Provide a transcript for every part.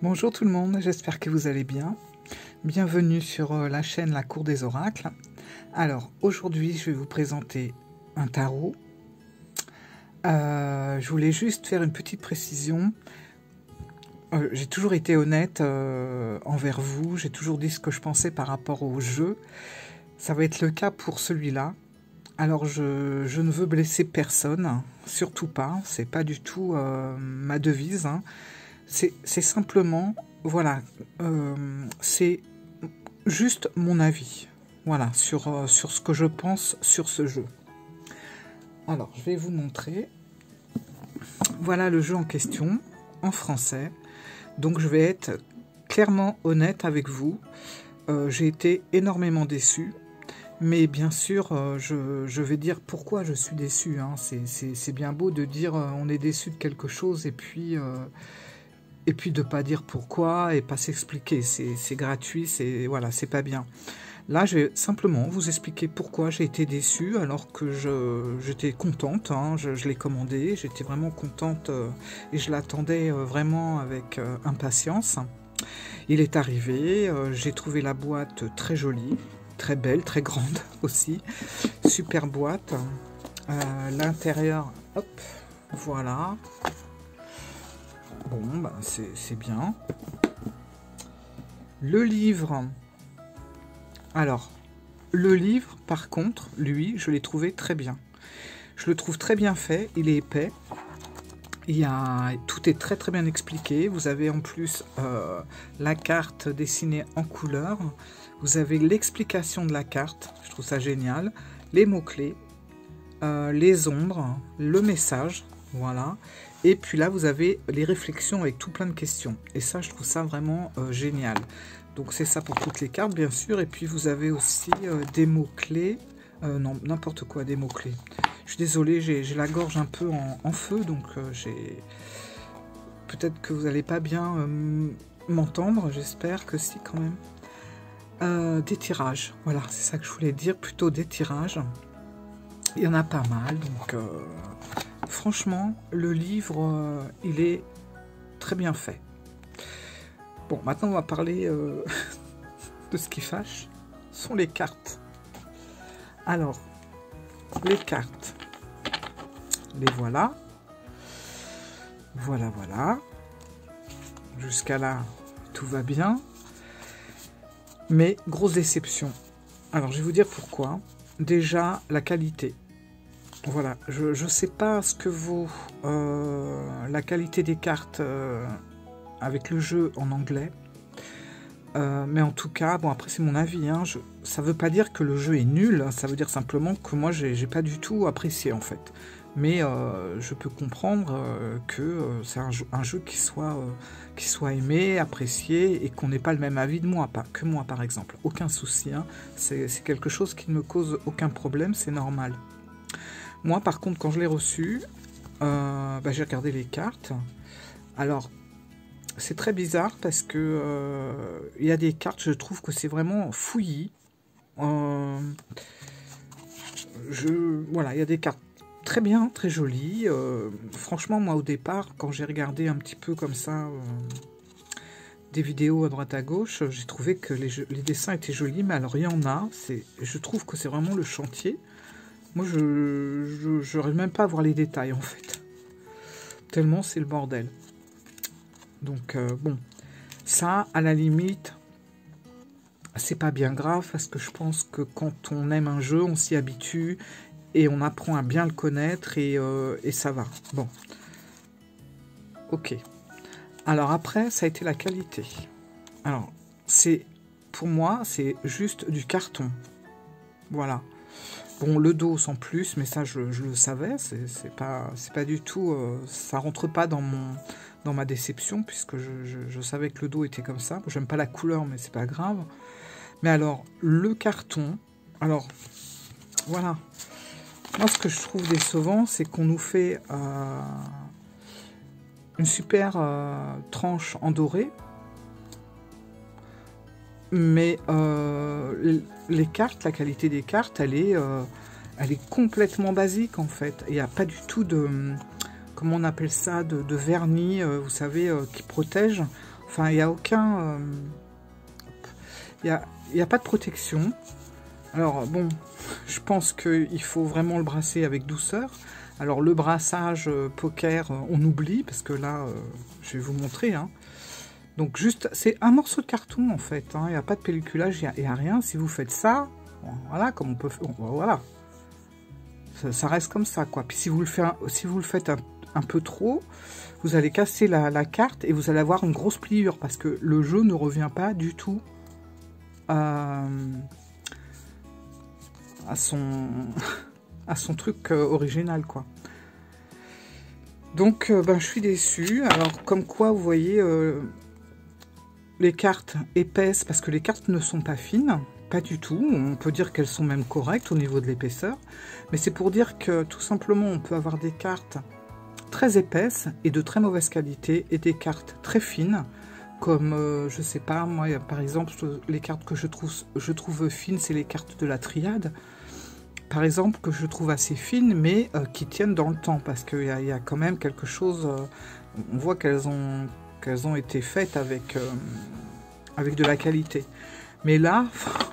Bonjour tout le monde, j'espère que vous allez bien. Bienvenue sur la chaîne La Cour des Oracles. Alors, aujourd'hui, je vais vous présenter un tarot. Je voulais juste faire une petite précision. J'ai toujours été honnête envers vous, j'ai toujours dit ce que je pensais par rapport au jeu. Ça va être le cas pour celui-là. Alors, je ne veux blesser personne, surtout pas, c'est pas du tout ma devise, hein. C'est simplement, voilà, c'est juste mon avis, voilà, sur ce que je pense sur ce jeu. Alors, je vais vous montrer. Voilà le jeu en question, en français. Donc, je vais être clairement honnête avec vous. J'ai été énormément déçue. Mais bien sûr, je vais dire pourquoi je suis déçue, hein. C'est bien beau de dire on est déçu de quelque chose et puis de pas dire pourquoi et pas s'expliquer. C'est gratuit, voilà, c'est pas bien. Là, je vais simplement vous expliquer pourquoi j'ai été déçue alors que j'étais contente, hein, je l'ai commandé, j'étais vraiment contente et je l'attendais vraiment avec impatience. Il est arrivé, j'ai trouvé la boîte très jolie, très belle, très grande aussi, super boîte. L'intérieur, hop, voilà. Bon, bah, c'est bien. Le livre. Alors, le livre, par contre, lui, je l'ai trouvé très bien. Je le trouve très bien fait, il est épais. Tout est très très bien expliqué. Vous avez en plus la carte dessinée en couleur. Vous avez l'explication de la carte, je trouve ça génial. Les mots-clés, les ombres, le message, voilà. Et puis là, vous avez les réflexions avec tout plein de questions. Et ça, je trouve ça vraiment génial. Donc c'est ça pour toutes les cartes, bien sûr. Et puis vous avez aussi des mots-clés. Non, n'importe quoi, des mots-clés. Je suis désolée, j'ai la gorge un peu en feu, donc peut-être que vous n'allez pas bien m'entendre, j'espère que si quand même. Des tirages, voilà, c'est ça que je voulais dire, plutôt des tirages. Il y en a pas mal, donc franchement, le livre, il est très bien fait. Bon, maintenant on va parler de ce qui fâche, ce sont les cartes. Alors, les cartes, les voilà. Voilà, voilà. Jusqu'à là, tout va bien. Mais grosse déception. Alors, je vais vous dire pourquoi. Déjà, la qualité. Voilà, je ne sais pas ce que vaut la qualité des cartes avec le jeu en anglais. Mais en tout cas, bon après c'est mon avis, hein, ça veut pas dire que le jeu est nul, ça veut dire simplement que moi j'ai pas du tout apprécié en fait. Mais je peux comprendre que c'est un jeu qui soit aimé, apprécié et qu'on n'ait pas le même avis de moi, pas que moi par exemple. Aucun souci, hein, c'est quelque chose qui ne me cause aucun problème, c'est normal. Moi par contre quand je l'ai reçu, j'ai regardé les cartes. Alors c'est très bizarre parce que il y a des cartes, je trouve que c'est vraiment fouillis. Voilà, il y a des cartes très bien, très jolies. Franchement, moi au départ, quand j'ai regardé un petit peu comme ça des vidéos à droite à gauche, j'ai trouvé que les dessins étaient jolis, mais alors il y en a, je trouve que c'est vraiment le chantier. Moi, je n'arrive même pas à voir les détails en fait. Tellement c'est le bordel. Donc, bon, ça, à la limite, c'est pas bien grave, parce que je pense que quand on aime un jeu, on s'y habitue, et on apprend à bien le connaître, et ça va. Bon. Ok. Alors après, ça a été la qualité. Alors, pour moi, c'est juste du carton. Voilà. Bon, le dos sans plus, mais ça, je le savais, c'est pas du tout... ça rentre pas dans ma déception, puisque je savais que le dos était comme ça. J'aime pas la couleur, mais c'est pas grave. Mais alors, le carton, alors, voilà. Moi, ce que je trouve décevant, c'est qu'on nous fait une super tranche en doré, mais les cartes, la qualité des cartes, elle est complètement basique, en fait. Il n'y a pas du tout de... comment on appelle ça, de vernis, vous savez, qui protège. Enfin, il n'y a aucun... il y a pas de protection. Alors, bon, je pense qu'il faut vraiment le brasser avec douceur. Alors, le brassage poker, on oublie, parce que là, je vais vous montrer, hein. Donc, juste, c'est un morceau de carton, en fait, hein. Il n'y a pas de pelliculage, il n'y a rien. Si vous faites ça, voilà, comme on peut... Voilà. Ça reste comme ça, quoi. Puis, si vous le faites un peu trop, vous allez casser la carte et vous allez avoir une grosse pliure, parce que le jeu ne revient pas du tout à son truc original, quoi. Donc ben, je suis déçue. Alors comme quoi, vous voyez les cartes épaisses, parce que les cartes ne sont pas fines, pas du tout. On peut dire qu'elles sont même correctes au niveau de l'épaisseur, mais c'est pour dire que tout simplement on peut avoir des cartes très épaisses et de très mauvaise qualité, et des cartes très fines, comme je sais pas, moi par exemple les cartes que je trouve fines, c'est les cartes de la triade, par exemple, que je trouve assez fines, mais qui tiennent dans le temps, parce qu'il y a quand même quelque chose, on voit qu'elles ont été faites avec de la qualité. Mais là,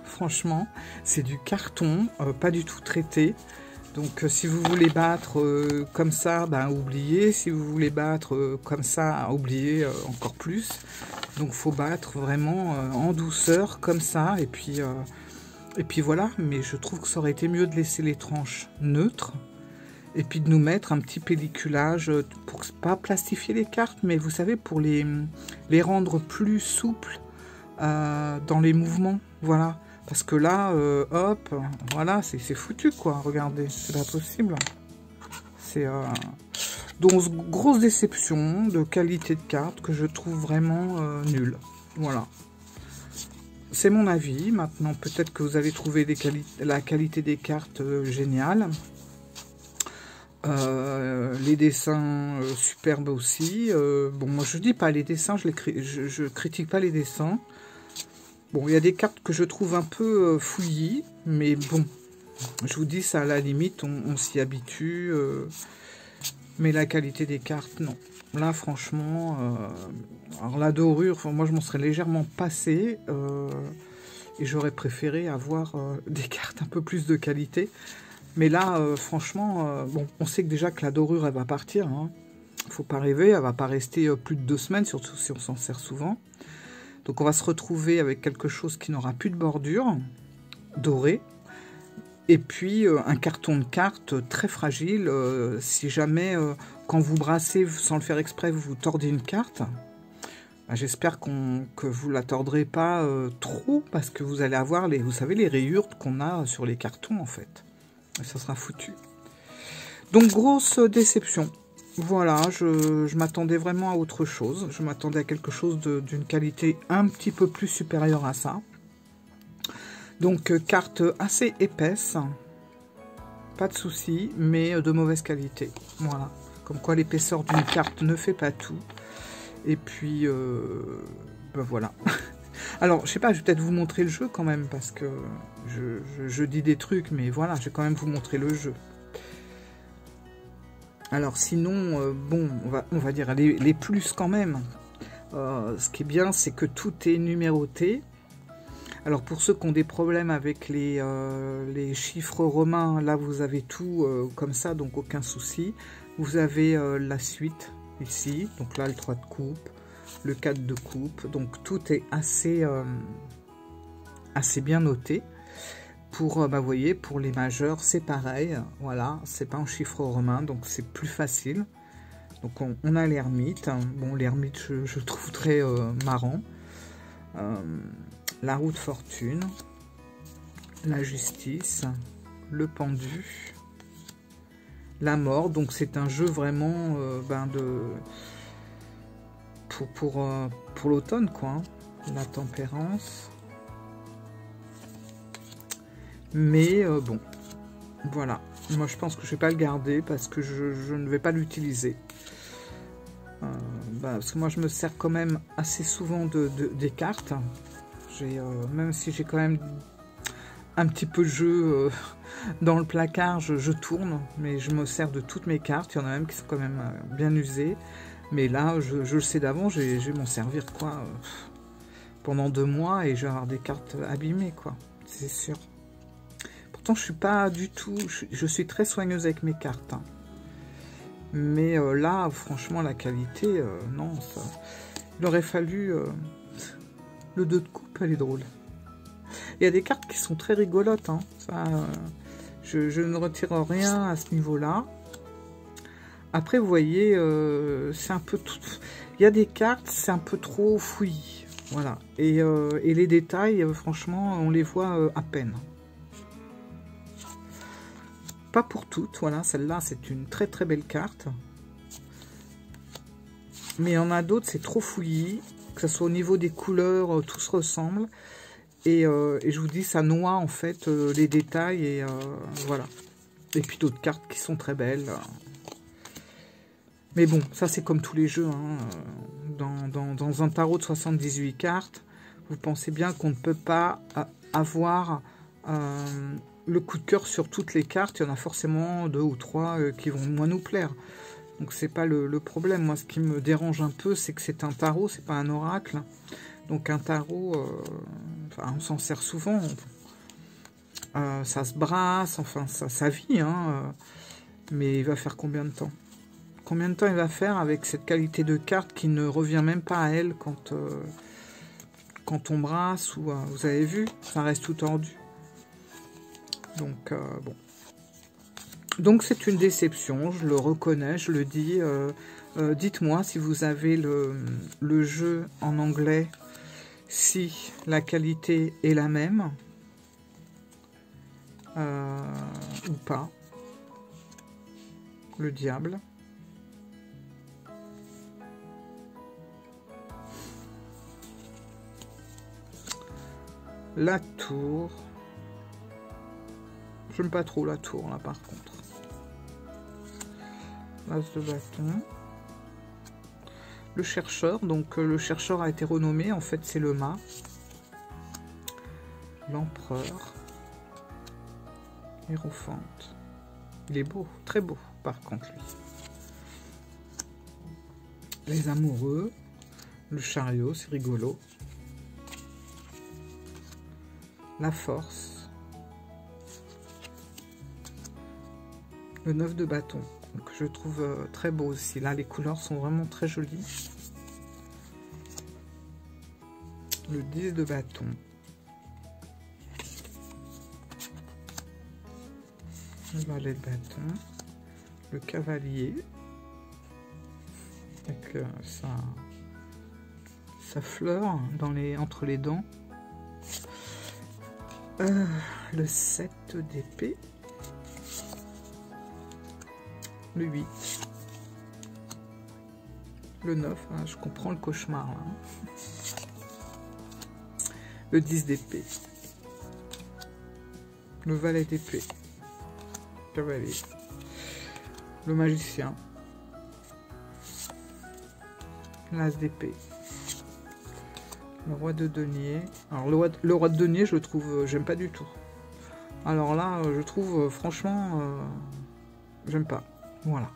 franchement, c'est du carton, pas du tout traité. Donc si vous voulez battre comme ça, ben oubliez. Si vous voulez battre comme ça, oubliez encore plus. Donc faut battre vraiment en douceur, comme ça, et puis voilà. Mais je trouve que ça aurait été mieux de laisser les tranches neutres, et puis de nous mettre un petit pelliculage, pour pas plastifier les cartes, mais vous savez, pour les rendre plus souples dans les mouvements, voilà. Parce que là, hop, voilà, c'est foutu, quoi. Regardez, c'est pas possible. C'est donc grosse déception de qualité de carte que je trouve vraiment nulle. Voilà. C'est mon avis. Maintenant, peut-être que vous avez trouvé la qualité des cartes géniale. Les dessins superbes aussi. Bon, moi je dis pas les dessins, je critique pas les dessins. Bon, il y a des cartes que je trouve un peu fouillis, mais bon, je vous dis, ça à la limite, on s'y habitue. Mais la qualité des cartes, non. Là, franchement, alors la dorure, moi je m'en serais légèrement passé, et j'aurais préféré avoir des cartes un peu plus de qualité. Mais là, franchement, bon, on sait que déjà que la dorure, elle va partir, hein. Faut pas rêver, elle va pas rester plus de 2 semaines, surtout si on s'en sert souvent. Donc on va se retrouver avec quelque chose qui n'aura plus de bordure, dorée. Et puis un carton de cartes très fragile. Si jamais, quand vous brassez, sans le faire exprès, vous tordez une carte, bah, j'espère que vous ne la tordrez pas trop, parce que vous allez avoir, vous savez, les rayures qu'on a sur les cartons, en fait. Et ça sera foutu. Donc grosse déception. Voilà, je m'attendais vraiment à autre chose. Je m'attendais à quelque chose d'une qualité un petit peu plus supérieure à ça. Donc, carte assez épaisse. Pas de souci, mais de mauvaise qualité. Voilà. Comme quoi, l'épaisseur d'une carte ne fait pas tout. Et puis, ben voilà. Alors, je sais pas, je vais peut-être vous montrer le jeu quand même, parce que je dis des trucs, mais voilà, je vais quand même vous montrer le jeu. Alors sinon, bon, on va dire les plus quand même. Ce qui est bien, c'est que tout est numéroté. Alors pour ceux qui ont des problèmes avec les chiffres romains, là vous avez tout comme ça, donc aucun souci. Vous avez la suite ici, donc là le 3 de coupe, le 4 de coupe, donc tout est assez bien noté. Pour, bah, vous voyez, pour les majeurs, c'est pareil. Voilà, c'est pas en chiffre romain, donc c'est plus facile. Donc on a l'ermite. Bon, l'ermite, je trouve très marrant. La roue de fortune. La justice. Le pendu. La mort. Donc c'est un jeu vraiment ben pour l'automne, quoi. Hein. La tempérance. Mais bon, voilà. Moi, je pense que je ne vais pas le garder parce que je ne vais pas l'utiliser. Bah, parce que moi, je me sers quand même assez souvent des cartes. Même si j'ai quand même un petit peu de jeu dans le placard, je tourne. Mais je me sers de toutes mes cartes. Il y en a même qui sont quand même bien usées. Mais là, je le sais d'avant, je vais m'en servir quoi pendant 2 mois et je vais avoir des cartes abîmées, quoi. C'est sûr. Pourtant, je suis pas du tout... Je suis très soigneuse avec mes cartes. Hein. Mais là, franchement, la qualité, non, ça... Il aurait fallu... Le 2 de coupe, elle est drôle. Il y a des cartes qui sont très rigolotes. Hein. Ça, je ne retire rien à ce niveau-là. Après, vous voyez, c'est un peu tout... Il y a des cartes, c'est un peu trop fouillis. Voilà. Et les détails, franchement, on les voit à peine. Pas pour toutes. Voilà, celle-là, c'est une très très belle carte. Mais il y en a d'autres, c'est trop fouillis. Que ce soit au niveau des couleurs, tout se ressemble. Et je vous dis, ça noie en fait les détails. Et voilà. Et puis d'autres cartes qui sont très belles. Mais bon, ça c'est comme tous les jeux. Hein. Dans un tarot de 78 cartes, vous pensez bien qu'on ne peut pas avoir le coup de cœur sur toutes les cartes. Il y en a forcément 2 ou 3 qui vont moins nous plaire. Donc c'est pas le problème. Moi, ce qui me dérange un peu, c'est que c'est un tarot, c'est pas un oracle. Donc un tarot, enfin, on s'en sert souvent. Ça se brasse, enfin ça vit. Hein, mais il va faire combien de temps? Combien de temps il va faire avec cette qualité de carte qui ne revient même pas à elle quand on brasse ou vous avez vu, ça reste tout tordu. Donc bon. Donc c'est une déception, je le reconnais, je le dis. Dites-moi si vous avez le jeu en anglais, si la qualité est la même ou pas. Le diable. La tour. J'aime pas trop la tour là par contre. L'as de bâton. Le chercheur, donc le chercheur a été renommé, en fait c'est le mât. L'empereur. Hiérophante. Il est beau, très beau par contre lui. Les amoureux. Le chariot, c'est rigolo. La force. Le 9 de bâton. Donc je trouve très beau aussi. Là, les couleurs sont vraiment très jolies. Le 10 de bâton. Le valet de bâton. Le cavalier. Avec sa fleur entre les dents. Le 7 d'épée. Le 8. Le 9. Hein, je comprends le cauchemar. Hein. Le 10 d'épée. Le valet d'épée. Cavalier. Le magicien. L'as d'épée. Le roi de denier. Alors le roi de denier, je le trouve, j'aime pas du tout. Alors là, je trouve, franchement, j'aime pas. Voilà.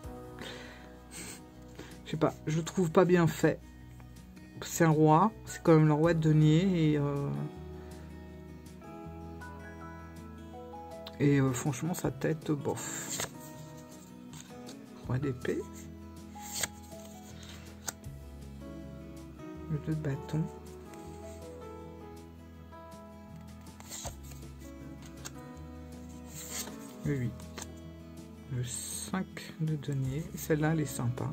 Je sais pas, je le trouve pas bien fait. C'est un roi, c'est quand même le roi de denier et franchement sa tête, bof. Roi d'épée. Le 2 de bâton. Le 8. Le 5 de denier. Celle-là, elle est sympa.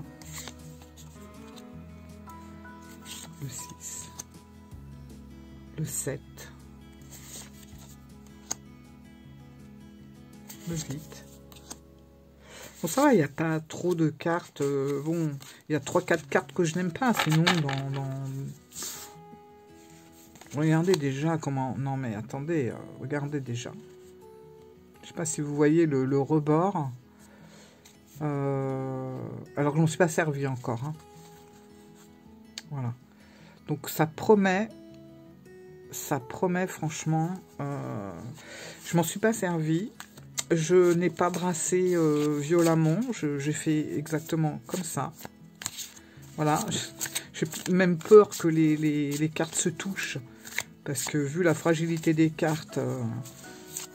Le 6. Le 7. Le 8. Bon, ça va, il n'y a pas trop de cartes. Bon, il y a 3-4 cartes que je n'aime pas. Sinon, regardez déjà comment... Non, mais attendez, regardez déjà. Je sais pas si vous voyez le rebord. Alors, je ne m'en suis pas servi encore. Hein. Voilà. Donc, ça promet franchement. Je m'en suis pas servi. Je n'ai pas brassé violemment. J'ai fait exactement comme ça. Voilà, j'ai même peur que les cartes se touchent. Parce que vu la fragilité des cartes,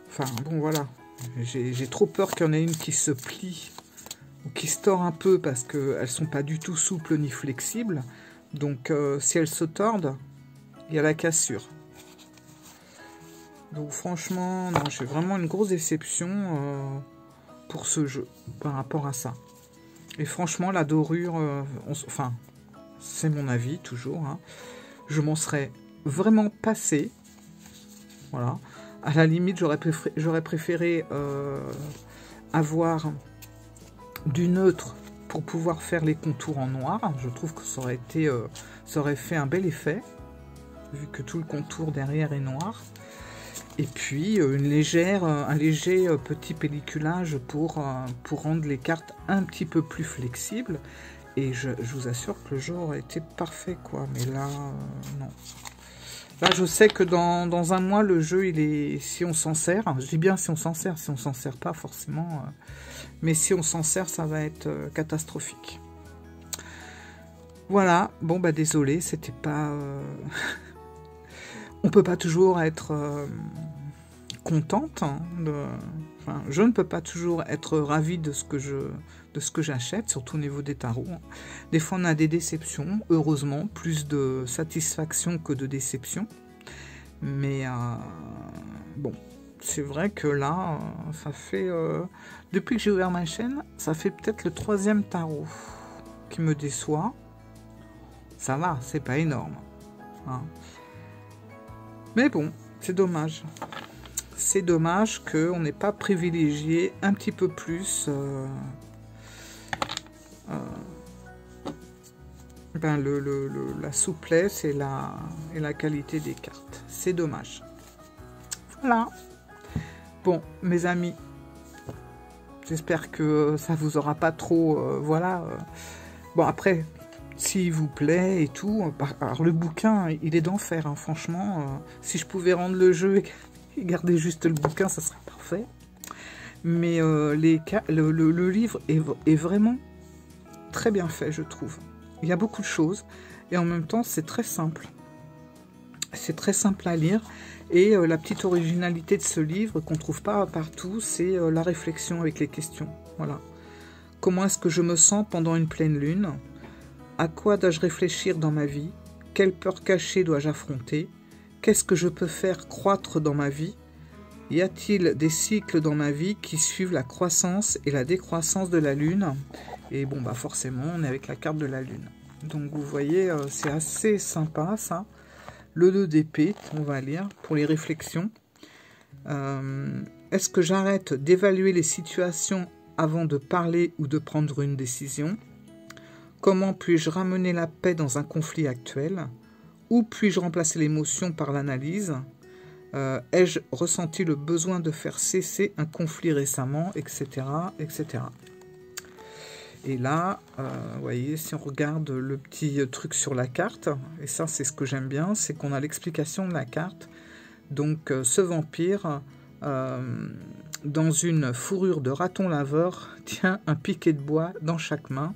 enfin bon voilà, j'ai trop peur qu'il y en ait une qui se plie ou qui se tord un peu parce qu'elles ne sont pas du tout souples ni flexibles. Donc si elles se tordent, il y a la cassure. Donc franchement, non, j'ai vraiment une grosse déception pour ce jeu par rapport à ça. Et franchement, la dorure, enfin, c'est mon avis toujours, hein, je m'en serais vraiment passé. Voilà. À la limite, j'aurais préféré avoir du neutre pour pouvoir faire les contours en noir. Je trouve que ça aurait fait un bel effet, vu que tout le contour derrière est noir. Et puis un léger petit pelliculage pour rendre les cartes un petit peu plus flexibles. Et je vous assure que le jeu aurait été parfait, quoi. Mais là, non. Là, je sais que dans un mois, le jeu, il est... Si on s'en sert, je dis bien si on s'en sert pas forcément. Mais si on s'en sert, ça va être catastrophique. Voilà. Bon, bah désolé, c'était pas... On peut pas toujours être contente. Hein, enfin, je ne peux pas toujours être ravie de ce que j'achète, surtout au niveau des tarots. Des fois, on a des déceptions, heureusement, plus de satisfaction que de déception. Mais bon, c'est vrai que là, ça fait... depuis que j'ai ouvert ma chaîne, ça fait peut-être le 3e tarot qui me déçoit. Ça va, c'est pas énorme. Hein. Mais bon, c'est dommage. C'est dommage qu'on n'ait pas privilégié un petit peu plus la souplesse et la qualité des cartes. C'est dommage. Voilà. Bon, mes amis, j'espère que ça vous aura pas trop... voilà. Bon, après... S'il vous plaît et tout. Alors le bouquin, il est d'enfer, hein, franchement. Si je pouvais rendre le jeu et garder juste le bouquin, ça serait parfait. Mais le livre est vraiment très bien fait, je trouve. Il y a beaucoup de choses et en même temps, c'est très simple. C'est très simple à lire. Et la petite originalité de ce livre qu'on ne trouve pas partout, c'est la réflexion avec les questions. Voilà. Comment est-ce que je me sens pendant une pleine lune ? À quoi dois-je réfléchir dans ma vie? Quelle peur cachée dois-je affronter? Qu'est-ce que je peux faire croître dans ma vie? Y a-t-il des cycles dans ma vie qui suivent la croissance et la décroissance de la Lune? Et bon, bah forcément, on est avec la carte de la Lune. Donc vous voyez, c'est assez sympa ça. Le 2 d'épée, on va lire, pour les réflexions. Est-ce que j'arrête d'évaluer les situations avant de parler ou de prendre une décision? Comment puis-je ramener la paix dans un conflit actuel? Où puis-je remplacer l'émotion par l'analyse? Ai-je ressenti le besoin de faire cesser un conflit récemment, etc., etc. Et là, vous voyez, si on regarde le petit truc sur la carte, et ça c'est ce que j'aime bien, c'est qu'on a l'explication de la carte. Donc ce vampire, dans une fourrure de raton laveur, tient un piquet de bois dans chaque main.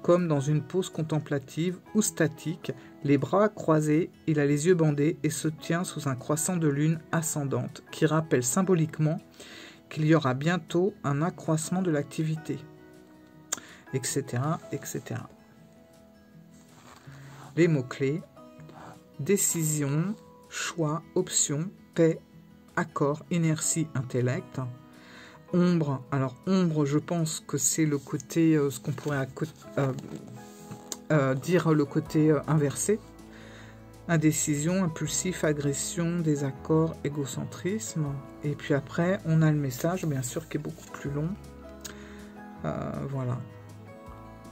Comme dans une pose contemplative ou statique, les bras croisés, il a les yeux bandés et se tient sous un croissant de lune ascendante qui rappelle symboliquement qu'il y aura bientôt un accroissement de l'activité, etc., etc. Les mots-clés: décision, choix, option, paix, accord, inertie, intellect. Ombre, alors ombre, je pense que c'est le côté, ce qu'on pourrait dire le côté inversé. Indécision, impulsif, agression, désaccord, égocentrisme. Et puis après, on a le message, bien sûr, qui est beaucoup plus long. Voilà.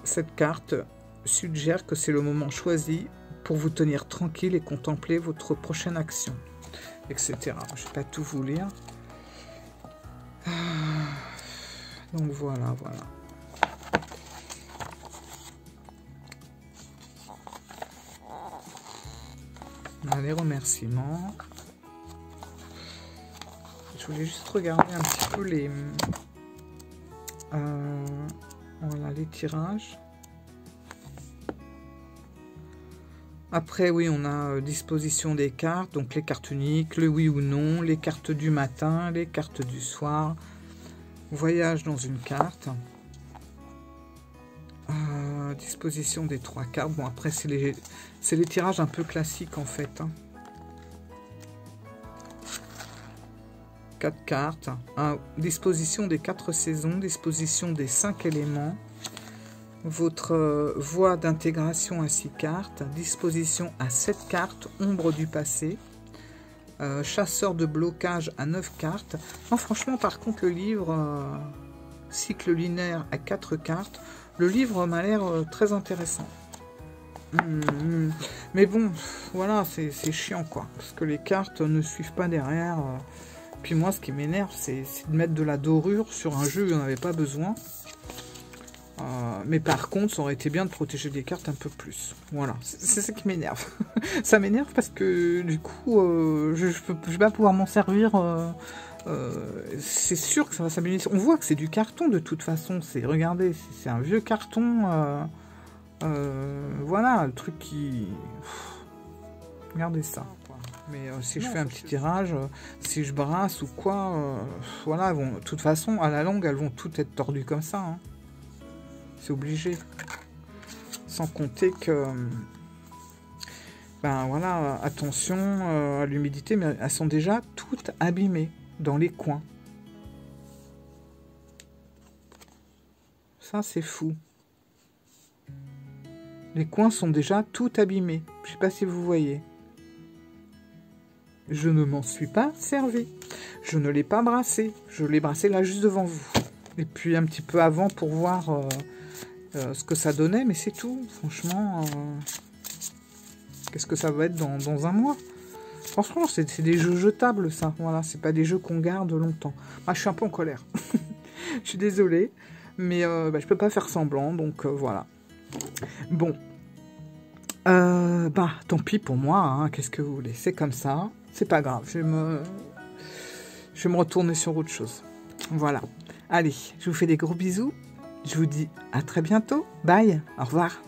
Cette carte suggère que c'est le moment choisi pour vous tenir tranquille et contempler votre prochaine action, etc. Je ne vais pas tout vous lire. Donc voilà. On a les remerciements. Je voulais juste regarder un petit peu voilà, les tirages. Après, oui, on a disposition des cartes, donc les cartes uniques, le oui ou non, les cartes du matin, les cartes du soir, voyage dans une carte, disposition des 3 cartes. Bon, après, c'est les tirages un peu classiques, en fait. Hein. 4 cartes, disposition des 4 saisons, disposition des 5 éléments, votre voie d'intégration à 6 cartes, disposition à 7 cartes, ombre du passé, chasseur de blocage à 9 cartes. Non, franchement, par contre, le livre, cycle linéaire à 4 cartes, le livre m'a l'air très intéressant. Mais bon, voilà, c'est chiant, quoi, parce que les cartes ne suivent pas derrière. Puis moi, ce qui m'énerve, c'est de mettre de la dorure sur un jeu où on n'avait pas besoin. Mais par contre, ça aurait été bien de protéger les cartes un peu plus. Voilà, c'est ça qui m'énerve. Ça m'énerve parce que du coup, je vais pas pouvoir m'en servir. C'est sûr que ça va s'améliorer. On voit que c'est du carton de toute façon. Regardez, c'est un vieux carton. Voilà, le truc qui... Regardez ça. Mais si je fais un petit tirage, si je brasse ou quoi, voilà, de toute façon, à la longue, elles vont toutes être tordues comme ça. Hein. C'est obligé. Sans compter que... Ben voilà, attention à l'humidité, mais elles sont déjà toutes abîmées dans les coins. Ça, c'est fou. Les coins sont déjà tout abîmés. Je sais pas si vous voyez. Je ne m'en suis pas servi. Je ne l'ai pas brassé. Je l'ai brassé là juste devant vous. Et puis un petit peu avant pour voir ce que ça donnait. Mais c'est tout. Franchement, qu'est-ce que ça va être dans un mois? Franchement, c'est des jeux jetables, ça. Voilà, c'est pas des jeux qu'on garde longtemps. Ah, je suis un peu en colère. Je suis désolée. Mais je peux pas faire semblant. Donc voilà. Bon. Tant pis pour moi. Hein, qu'est-ce que vous voulez? C'est comme ça. C'est pas grave, je vais me retourner sur autre chose. Voilà. Allez, je vous fais des gros bisous. Je vous dis à très bientôt. Bye, au revoir.